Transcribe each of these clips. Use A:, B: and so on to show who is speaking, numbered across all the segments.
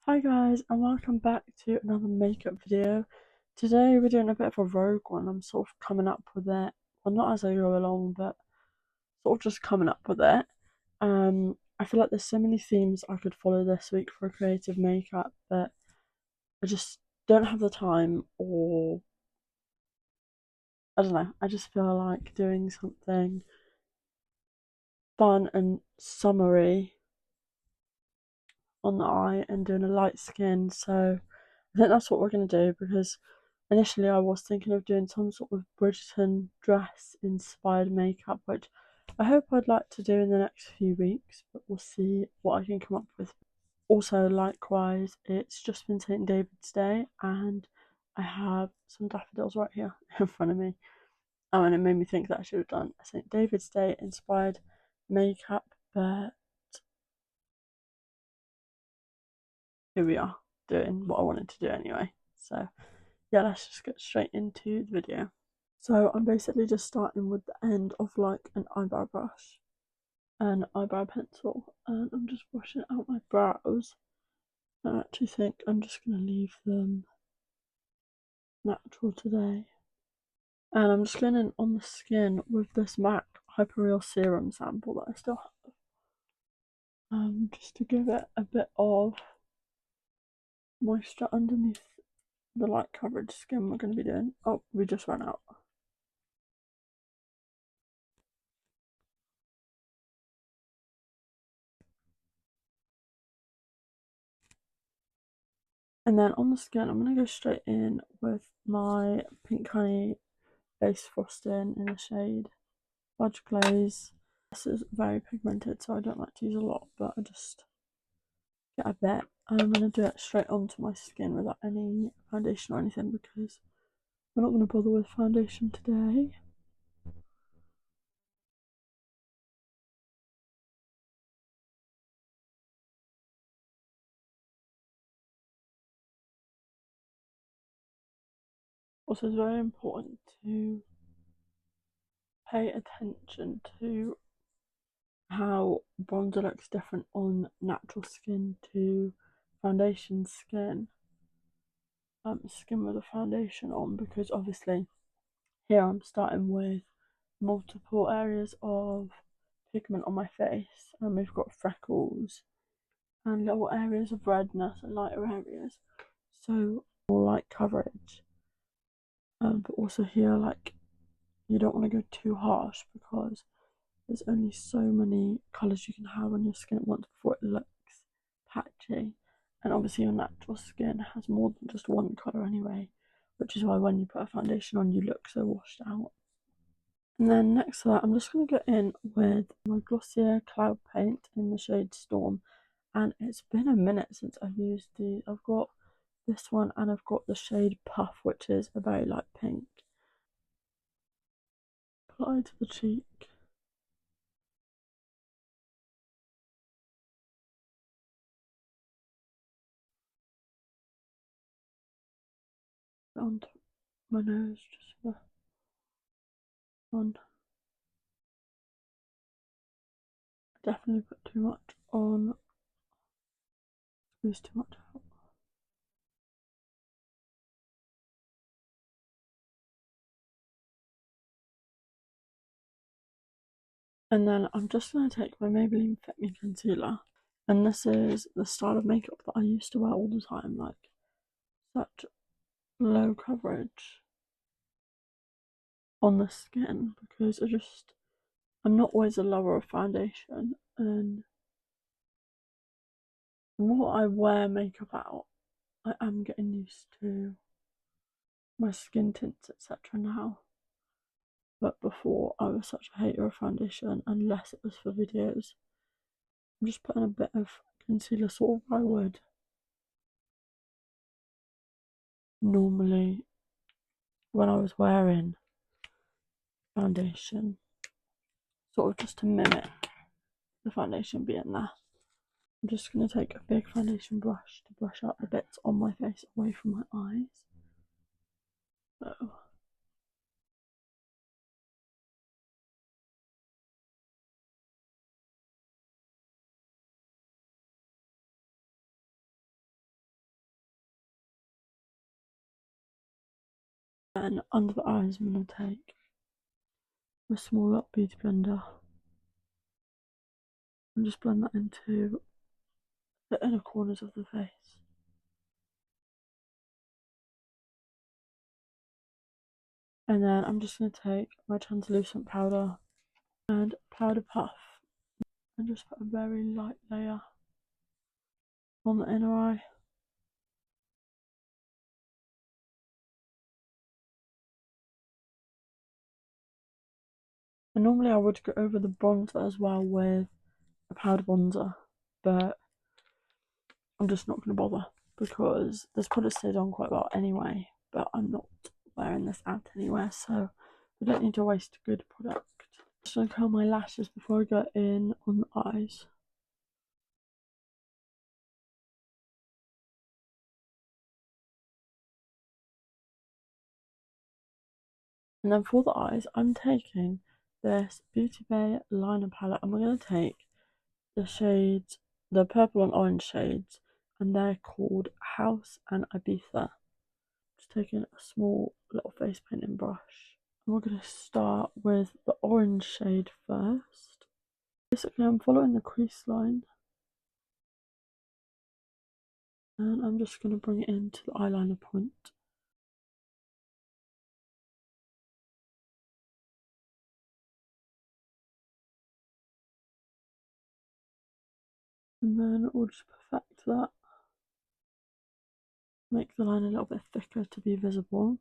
A: Hi guys, and welcome back to another makeup video. Today we're doing a bit of a rogue one. I'm sort of coming up with it, well, not as I go along, but sort of just coming up with it. I feel like there's so many themes I could follow this week for creative makeup, but I just don't have the time, or I don't know. I just feel like doing something fun and summery on the eye and doing a light skin. So I think that's what we're going to do, because initially I was thinking of doing some sort of Bridgerton dress inspired makeup, which I hope I'd like to do in the next few weeks, but we'll see what I can come up with. Also, likewise, it's just been St. David's Day and I have some daffodils right here in front of me. Oh, and it made me think that I should have done a St. David's Day inspired makeup, but here we are doing what I wanted to do anyway. So yeah, let's just get straight into the video. So I'm basically just starting with the end of like an eyebrow brush and eyebrow pencil, and I'm just brushing out my brows. I actually think I'm just going to leave them natural today. And I'm just going in on the skin with this MAC Hyperreal Serum sample that I still have, just to give it a bit of moisture underneath the light coverage skin we're going to be doing. Oh, we just ran out. And then on the skin, I'm going to go straight in with my Pink Honey base frosting in the shade Fudge Glaze. This is very pigmented, so I don't like to use a lot, but I just get a bit. I'm going to do it straight onto my skin without any foundation or anything, because we're not going to bother with foundation today. Also, it's very important to pay attention to how bronzer looks different on natural skin to foundation skin. Skin with a foundation on, because obviously here I'm starting with multiple areas of pigment on my face, and we've got freckles and little areas of redness and lighter areas, so more light coverage. But also here, like, you don't want to go too harsh, because there's only so many colours you can have on your skin at once before it looks patchy. And obviously your natural skin has more than just one colour anyway, which is why when you put a foundation on you look so washed out. And then next to that, I'm just going to go in with my Glossier Cloud Paint in the shade Storm. And it's been a minute since I've used these. I've got this one and I've got the shade Puff, which is a very light pink. Apply to the cheek. Onto my nose, just for fun. I definitely put too much on, squeeze too much out. And then I'm just going to take my Maybelline Fit Me Concealer. And this is the style of makeup that I used to wear all the time, like such low coverage on the skin, because I'm not always a lover of foundation, and the more I wear makeup out, I am getting used to my skin tints, etc. now. But before, I was such a hater of foundation, unless it was for videos. I'm just putting a bit of concealer, sort of I would normally when I was wearing foundation, sort of just to mimic the foundation being there. I'm just going to take a big foundation brush to brush out the bits on my face away from my eyes. So And under the eyes, I'm going to take a small beauty blender and just blend that into the inner corners of the face. And then I'm just going to take my translucent powder and powder puff and just put a very light layer on the inner eye. And normally I would go over the bronzer as well with a powder bronzer, but I'm just not going to bother because this product stays on quite well anyway, but I'm not wearing this out anywhere, so I don't need to waste a good product. Just going to curl my lashes before I go in on the eyes. And then for the eyes, I'm taking this Beauty Bay liner palette and we're going to take the shades, the purple and orange shades, and they're called House and Ibiza. Just taking a small little face painting brush. And we're going to start with the orange shade first. Basically, I'm following the crease line. And I'm just going to bring it into the eyeliner point. And then we'll just perfect that. Make the line a little bit thicker to be visible.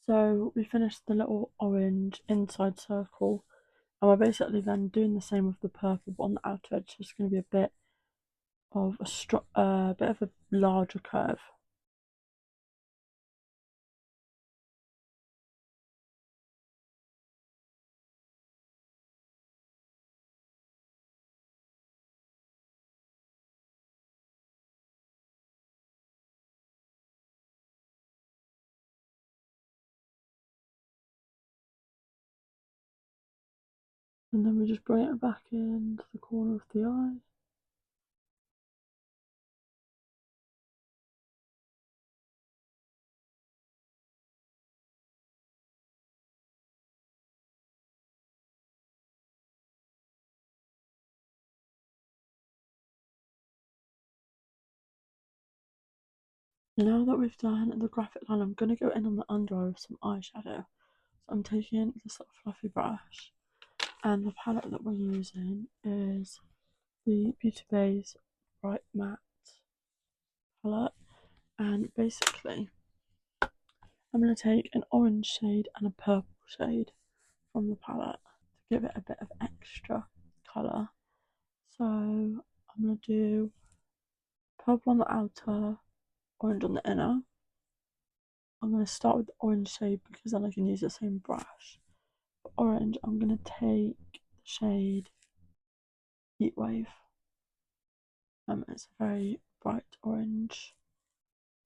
A: So we finished the little orange inside circle, and we're basically then doing the same with the purple, but on the outer edge there's going to be a bit of a larger curve. And then we just bring it back into the corner of the eye. Now that we've done the graphic line, I'm going to go in on the under eye with some eyeshadow. So I'm taking this little fluffy brush, and the palette that we're using is the Beauty Bay's Bright Matte palette. And basically, I'm going to take an orange shade and a purple shade from the palette to give it a bit of extra colour. So I'm going to do purple on the outer, orange on the inner. I'm going to start with the orange shade because then I can use the same brush. For orange, I'm going to take the shade Heat Wave. It's a very bright orange.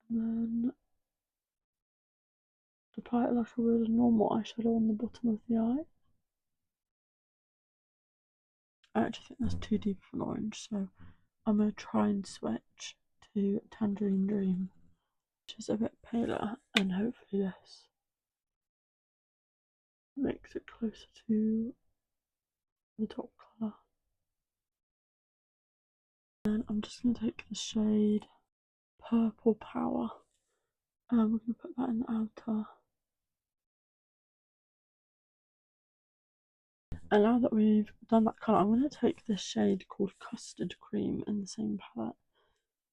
A: And then apply it like I would a normal eyeshadow on the bottom of the eye. I actually think that's too deep for an orange, so I'm going to try and switch to Tangerine Dream, which is a bit paler, and hopefully this makes it closer to the top colour. And I'm just going to take the shade Purple Power, and we're going to put that in the outer. And now that we've done that colour, I'm going to take this shade called Custard Cream in the same palette.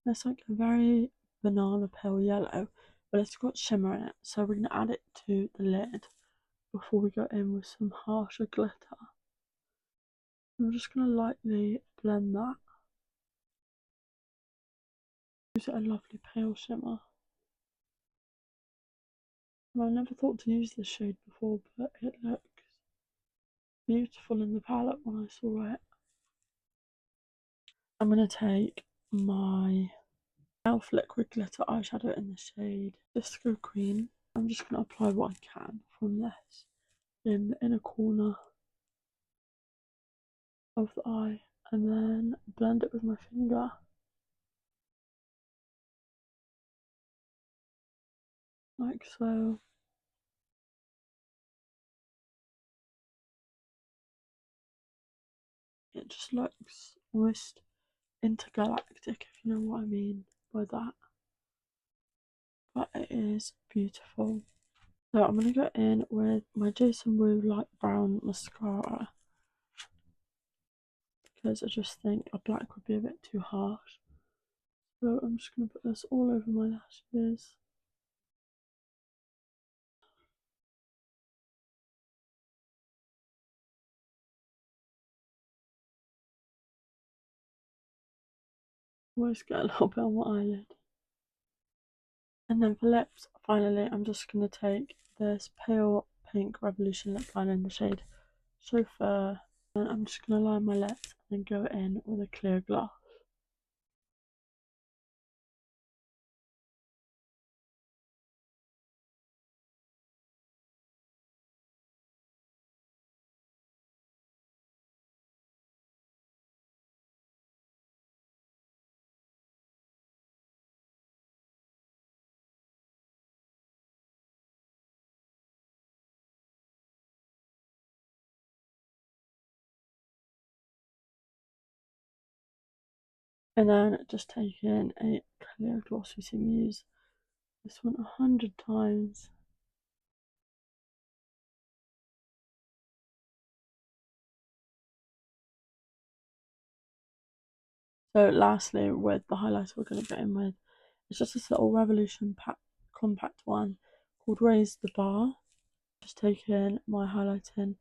A: It's like a very banana pale yellow, but it's got shimmer in it, so we're going to add it to the lid before we go in with some harsher glitter. I'm just going to lightly blend that. Gives it a lovely pale shimmer. And I never thought to use this shade before, but it looks beautiful in the palette when I saw it. I'm going to take my e.l.f. liquid glitter eyeshadow in the shade Disco Green. I'm just going to apply what I can from this in the inner corner of the eye and then blend it with my finger. Like so. It just looks almost intergalactic, if you know what I mean by that. But it is beautiful. So I'm going to go in with my Jason Wu light brown mascara because I just think a black would be a bit too harsh. So I'm just going to put this all over my lashes. Always get a little bit on my eyelid. And then for lips, finally, I'm just going to take this pale pink Revolution lip liner in the shade Chauffeur. And I'm just going to line my lips and go in with a clear gloss. And then just taking a clear gloss, we can use this one 100 times. So lastly, with the highlighter we're going to go in with, it's just this little Revolution compact one called Raise the Bar. Just taking my highlighting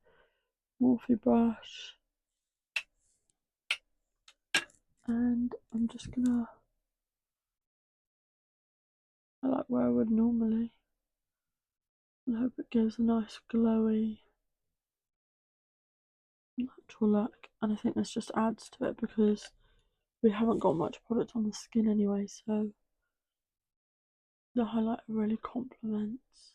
A: Morphe brush and I'm just gonna highlight where I would normally and hope it gives a nice glowy natural look. And I think this just adds to it because we haven't got much product on the skin anyway, so the highlighter really complements.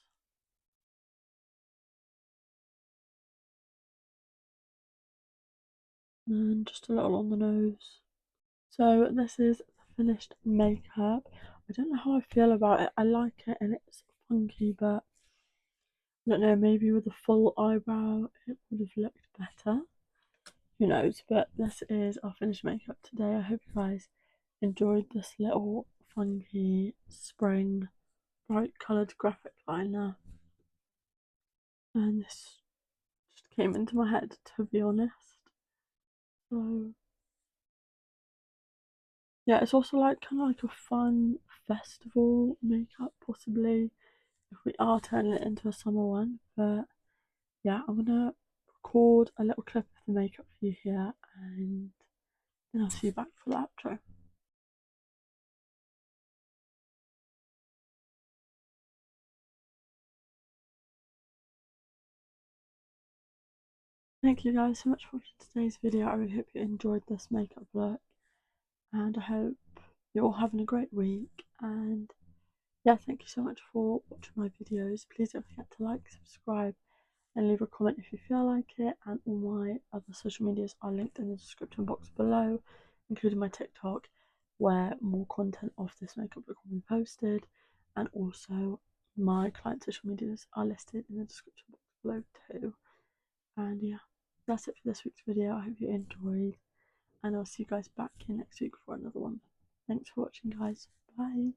A: And just a little on the nose. So this is the finished makeup. I don't know how I feel about it. I like it and it's funky, but I don't know, maybe with a full eyebrow it would have looked better. Who knows? But this is our finished makeup today. I hope you guys enjoyed this little funky spring bright coloured graphic liner. And this just came into my head, to be honest. So yeah, it's also like kind of like a fun festival makeup, possibly, if we are turning it into a summer one. But yeah, I'm gonna record a little clip of the makeup for you here and then I'll see you back for the outro. Thank you guys so much for watching today's video. I really hope you enjoyed this makeup look and I hope you're all having a great week. And yeah, thank you so much for watching my videos. Please don't forget to like, subscribe and leave a comment if you feel like it. And all my other social medias are linked in the description box below, including my TikTok, where more content of this makeup look will be posted, and also my client social medias are listed in the description box below too. And yeah, that's it for this week's video. I hope you enjoyed, and I'll see you guys back here next week for another one. Thanks for watching, guys. Bye.